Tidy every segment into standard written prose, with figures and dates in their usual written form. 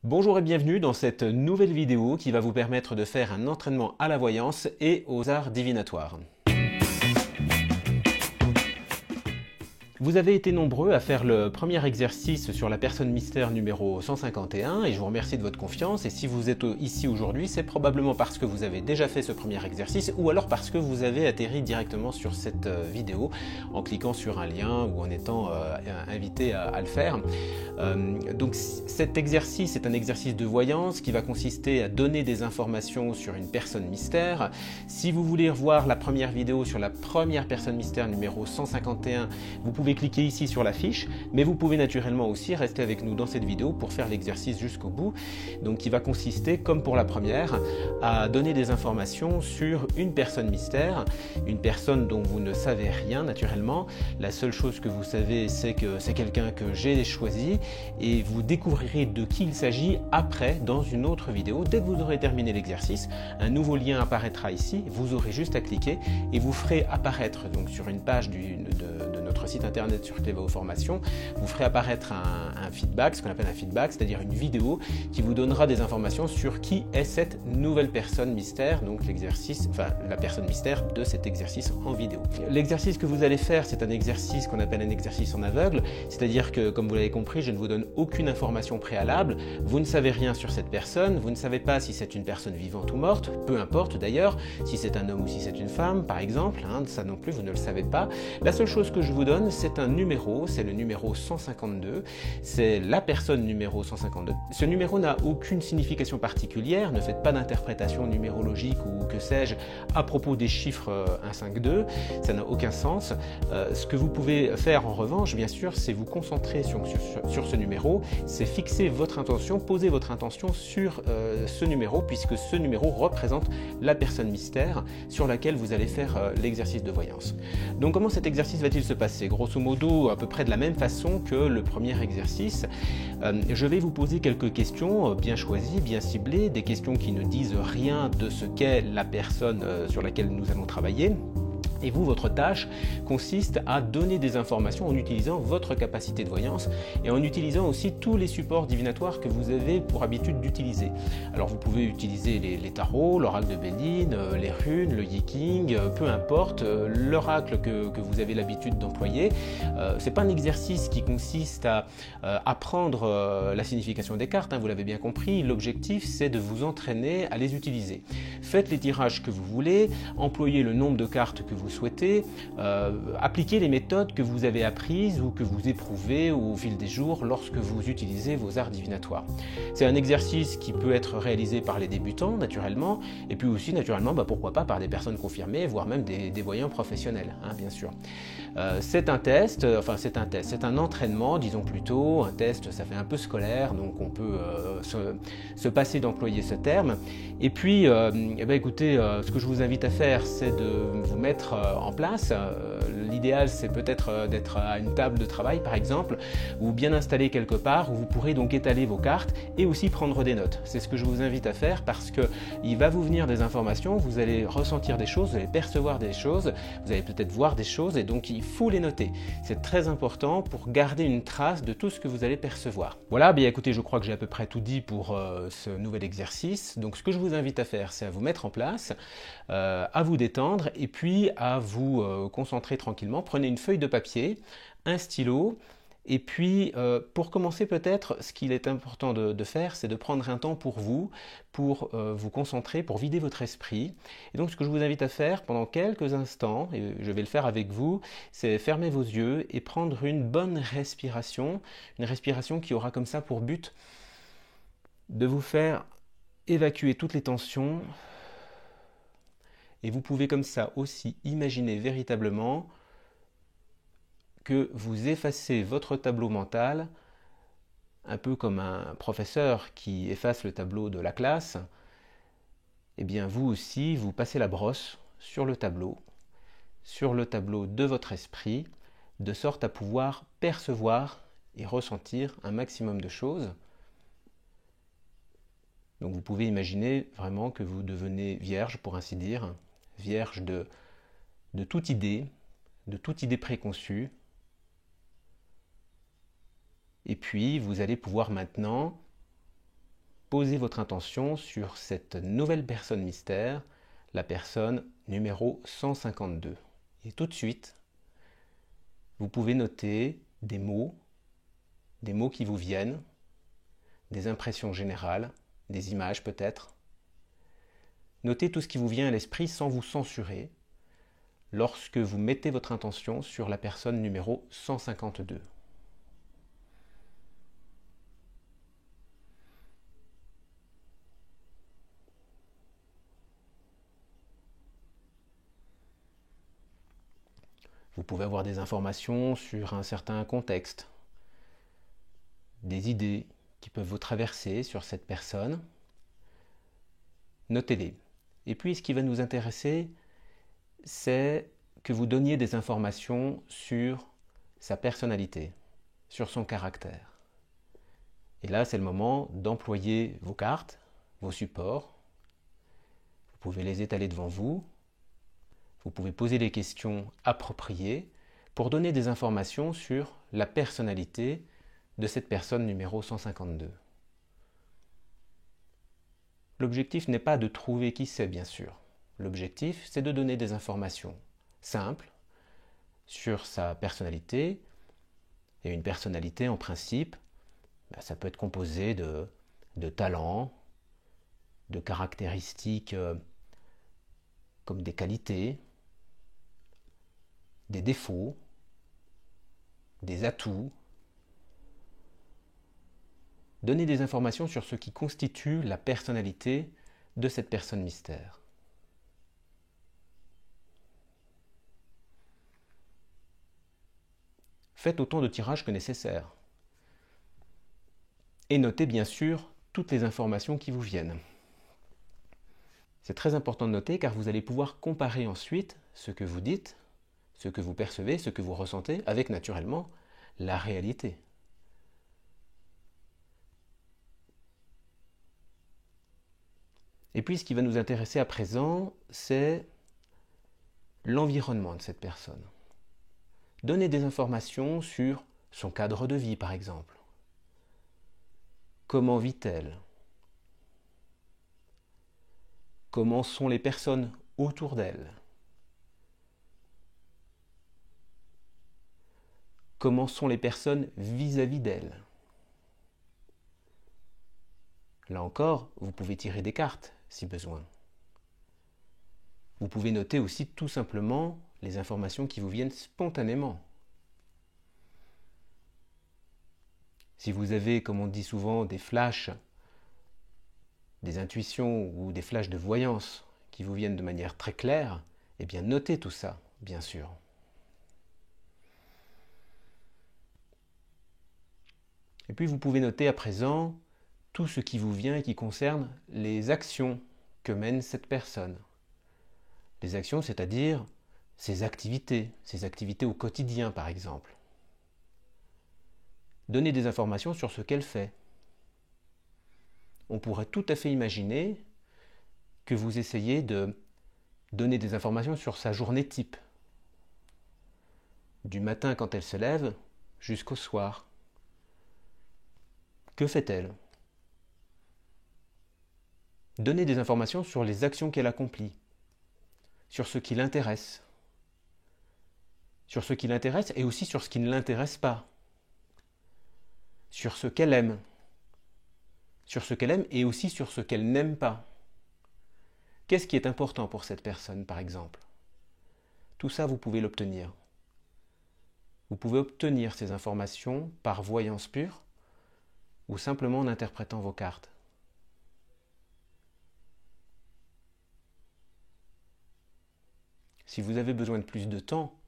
Bonjour et bienvenue dans cette nouvelle vidéo qui va vous permettre de faire un entraînement à la voyance et aux arts divinatoires. Vous avez été nombreux à faire le premier exercice sur la personne mystère numéro 151 et je vous remercie de votre confiance. Et si vous êtes ici aujourd'hui, c'est probablement parce que vous avez déjà fait ce premier exercice ou alors parce que vous avez atterri directement sur cette vidéo en cliquant sur un lien ou en étant invité à le faire. Donc cet exercice est un exercice de voyance qui va consister à donner des informations sur une personne mystère. Si vous voulez revoir la première vidéo sur la première personne mystère numéro 151, vous pouvez cliquer ici sur la fiche, mais vous pouvez naturellement aussi rester avec nous dans cette vidéo pour faire l'exercice jusqu'au bout. Donc qui va consister, comme pour la première, à donner des informations sur une personne mystère, une personne dont vous ne savez rien naturellement. La seule chose que vous savez, c'est que c'est quelqu'un que j'ai choisi et vous découvrirez de qui il s'agit après dans une autre vidéo. Dès que vous aurez terminé l'exercice, un nouveau lien apparaîtra ici, vous aurez juste à cliquer et vous ferez apparaître donc sur une page de notre site internet sur Clevao Formation, vous ferez apparaître un feedback, ce qu'on appelle un feedback, c'est-à-dire une vidéo qui vous donnera des informations sur qui est cette nouvelle personne mystère, donc l'exercice, enfin la personne mystère de cet exercice en vidéo. L'exercice que vous allez faire, c'est un exercice qu'on appelle un exercice en aveugle, c'est-à-dire que, comme vous l'avez compris, je ne vous donne aucune information préalable, vous ne savez rien sur cette personne, vous ne savez pas si c'est une personne vivante ou morte, peu importe d'ailleurs, si c'est un homme ou si c'est une femme par exemple, ça non plus vous ne le savez pas. La seule chose que je vous donne, c'est un numéro, c'est le numéro 152, c'est la personne numéro 152. Ce numéro n'a aucune signification particulière, ne faites pas d'interprétation numérologique ou que sais-je à propos des chiffres 1, 5, 2, ça n'a aucun sens. Ce que vous pouvez faire en revanche, bien sûr, c'est vous concentrer sur ce numéro, c'est fixer votre intention, poser votre intention sur ce numéro, puisque ce numéro représente la personne mystère sur laquelle vous allez faire l'exercice de voyance. Donc comment cet exercice va-t-il se passer? Grosso modo, à peu près de la même façon que le premier exercice. Je vais vous poser quelques questions bien choisies, bien ciblées, des questions qui ne disent rien de ce qu'est la personne sur laquelle nous allons travailler. Et vous, votre tâche consiste à donner des informations en utilisant votre capacité de voyance et en utilisant aussi tous les supports divinatoires que vous avez pour habitude d'utiliser. Alors vous pouvez utiliser les tarots, l'oracle de Béline, les runes, le yiking, peu importe, l'oracle que vous avez l'habitude d'employer. C'est pas un exercice qui consiste à apprendre la signification des cartes, vous l'avez bien compris. L'objectif, c'est de vous entraîner à les utiliser. Faites les tirages que vous voulez, employez le nombre de cartes que vous souhaitez, appliquez les méthodes que vous avez apprises ou que vous éprouvez au fil des jours lorsque vous utilisez vos arts divinatoires. C'est un exercice qui peut être réalisé par les débutants naturellement, et puis aussi naturellement, pourquoi pas par des personnes confirmées, voire même des voyants professionnels, bien sûr. C'est un test, c'est un entraînement, disons plutôt. Un test, ça fait un peu scolaire, donc on peut se passer d'employer ce terme. Et puis, écoutez, ce que je vous invite à faire, c'est de vous mettre en place. L'idéal, c'est peut-être d'être à une table de travail, par exemple, ou bien installé quelque part, où vous pourrez donc étaler vos cartes et aussi prendre des notes. C'est ce que je vous invite à faire parce que il va vous venir des informations, vous allez ressentir des choses, vous allez percevoir des choses, vous allez peut-être voir des choses, et donc il faut les noter. C'est très important pour garder une trace de tout ce que vous allez percevoir. Voilà, écoutez, je crois que j'ai à peu près tout dit pour ce nouvel exercice. Donc ce que je vous invite à faire, c'est à vous mettre en place, à vous détendre et puis à vous concentrer tranquillement. Prenez une feuille de papier, un stylo, et puis pour commencer peut-être, ce qu'il est important de faire, c'est de prendre un temps pour vous concentrer, pour vider votre esprit. Et donc ce que je vous invite à faire pendant quelques instants, et je vais le faire avec vous, c'est fermer vos yeux et prendre une bonne respiration, une respiration qui aura comme ça pour but de vous faire évacuer toutes les tensions. Et vous pouvez comme ça aussi imaginer véritablement que vous effacez votre tableau mental, un peu comme un professeur qui efface le tableau de la classe. Eh bien vous aussi, vous passez la brosse sur le tableau de votre esprit, de sorte à pouvoir percevoir et ressentir un maximum de choses. Donc vous pouvez imaginer vraiment que vous devenez vierge, pour ainsi dire, vierge de toute idée préconçue. Et puis vous allez pouvoir maintenant posez votre intention sur cette nouvelle personne mystère, la personne numéro 152. Et tout de suite, vous pouvez noter des mots qui vous viennent, des impressions générales, des images peut-être. Notez tout ce qui vous vient à l'esprit sans vous censurer lorsque vous mettez votre intention sur la personne numéro 152. Vous pouvez avoir des informations sur un certain contexte, des idées qui peuvent vous traverser sur cette personne. Notez-les. Et puis, ce qui va nous intéresser, c'est que vous donniez des informations sur sa personnalité, sur son caractère. Et là, c'est le moment d'employer vos cartes, vos supports. Vous pouvez les étaler devant vous. Vous pouvez poser les questions appropriées pour donner des informations sur la personnalité de cette personne numéro 152. L'objectif n'est pas de trouver qui c'est, bien sûr. L'objectif, c'est de donner des informations simples sur sa personnalité. Et une personnalité, en principe, ça peut être composé de talents, de caractéristiques comme des qualités, des défauts, des atouts. Donner des informations sur ce qui constitue la personnalité de cette personne mystère. Faites autant de tirages que nécessaire. Et notez bien sûr toutes les informations qui vous viennent. C'est très important de noter car vous allez pouvoir comparer ensuite ce que vous dites, ce que vous percevez, ce que vous ressentez avec naturellement la réalité. Et puis ce qui va nous intéresser à présent, c'est l'environnement de cette personne. Donnez des informations sur son cadre de vie par exemple. Comment vit-elle? Comment sont les personnes autour d'elle? Comment sont les personnes vis-à-vis d'elle? Là encore, vous pouvez tirer des cartes si besoin. Vous pouvez noter aussi tout simplement les informations qui vous viennent spontanément. Si vous avez, comme on dit souvent, des flashs, des intuitions ou des flashs de voyance qui vous viennent de manière très claire, eh bien notez tout ça, bien sûr. Et puis vous pouvez noter à présent tout ce qui vous vient et qui concerne les actions que mène cette personne. Les actions, c'est-à-dire ses activités au quotidien par exemple. Donnez des informations sur ce qu'elle fait. On pourrait tout à fait imaginer que vous essayez de donner des informations sur sa journée type, du matin quand elle se lève jusqu'au soir. Que fait-elle? Donnez des informations sur les actions qu'elle accomplit, sur ce qui l'intéresse, et aussi sur ce qui ne l'intéresse pas, sur ce qu'elle aime, et aussi sur ce qu'elle n'aime pas. Qu'est-ce qui est important pour cette personne, par exemple? Tout ça, vous pouvez l'obtenir. Vous pouvez obtenir ces informations par voyance pure ou simplement en interprétant vos cartes. Si vous avez besoin de plus de temps,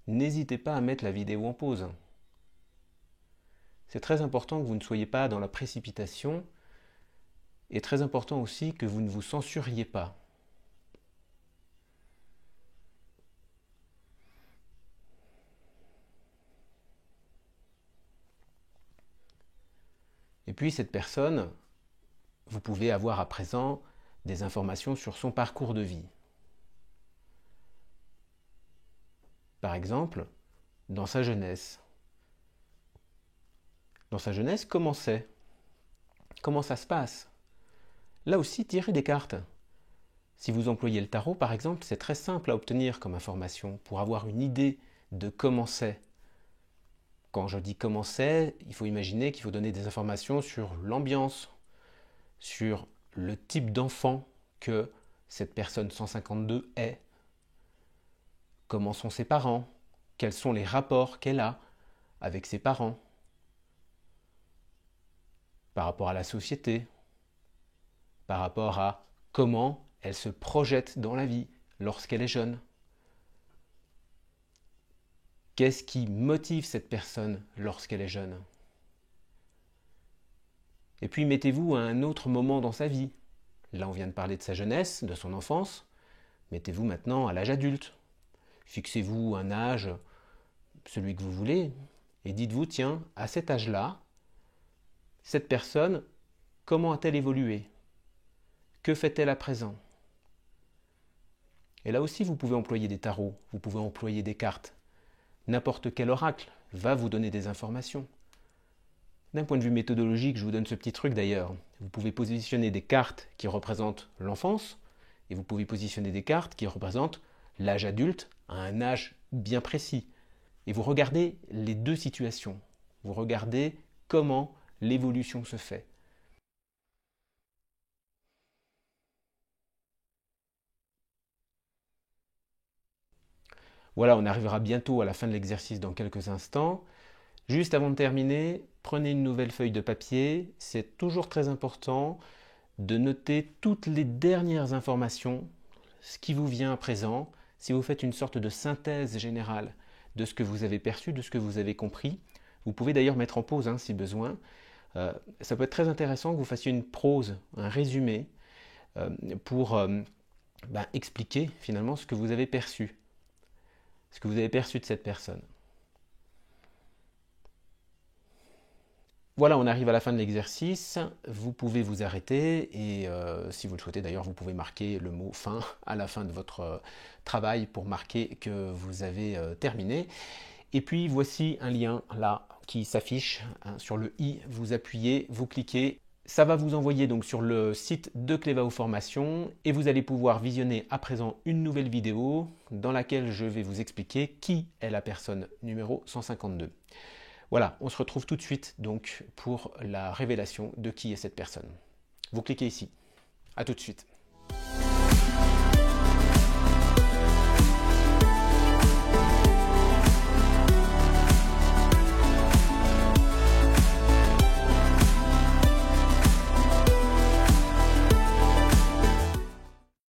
n'hésitez pas à mettre la vidéo en pause. C'est très important que vous ne soyez pas dans la précipitation et très important aussi que vous ne vous censuriez pas. Et puis cette personne, vous pouvez avoir à présent des informations sur son parcours de vie. Par exemple, dans sa jeunesse. Dans sa jeunesse, comment c'est? Comment ça se passe? Là aussi, tirez des cartes. Si vous employez le tarot, par exemple, c'est très simple à obtenir comme information pour avoir une idée de comment c'est. Quand je dis comment c'est, il faut imaginer qu'il faut donner des informations sur l'ambiance, sur le type d'enfant que cette personne 152 est, comment sont ses parents, quels sont les rapports qu'elle a avec ses parents, par rapport à la société, par rapport à comment elle se projette dans la vie lorsqu'elle est jeune. Qu'est-ce qui motive cette personne lorsqu'elle est jeune? Et puis mettez-vous à un autre moment dans sa vie. Là, on vient de parler de sa jeunesse, de son enfance. Mettez-vous maintenant à l'âge adulte. Fixez-vous un âge, celui que vous voulez, et dites-vous, tiens, à cet âge-là, cette personne, comment a-t-elle évolué? Que fait-elle à présent? Et là aussi, vous pouvez employer des tarots, vous pouvez employer des cartes. N'importe quel oracle va vous donner des informations. D'un point de vue méthodologique, je vous donne ce petit truc d'ailleurs. Vous pouvez positionner des cartes qui représentent l'enfance et vous pouvez positionner des cartes qui représentent l'âge adulte à un âge bien précis. Et vous regardez les deux situations. Vous regardez comment l'évolution se fait. Voilà, on arrivera bientôt à la fin de l'exercice dans quelques instants. Juste avant de terminer, prenez une nouvelle feuille de papier. C'est toujours très important de noter toutes les dernières informations, ce qui vous vient à présent, si vous faites une sorte de synthèse générale de ce que vous avez perçu, de ce que vous avez compris. Vous pouvez d'ailleurs mettre en pause si besoin. Ça peut être très intéressant que vous fassiez une prose, un résumé, pour expliquer finalement ce que vous avez perçu, ce que vous avez perçu de cette personne. Voilà, on arrive à la fin de l'exercice. Vous pouvez vous arrêter et si vous le souhaitez d'ailleurs, vous pouvez marquer le mot fin à la fin de votre travail pour marquer que vous avez terminé. Et puis voici un lien là qui s'affiche sur le i. Vous appuyez, vous cliquez. Ça va vous envoyer donc sur le site de Clevao Formation et vous allez pouvoir visionner à présent une nouvelle vidéo dans laquelle je vais vous expliquer qui est la personne numéro 152. Voilà, on se retrouve tout de suite donc pour la révélation de qui est cette personne. Vous cliquez ici. À tout de suite.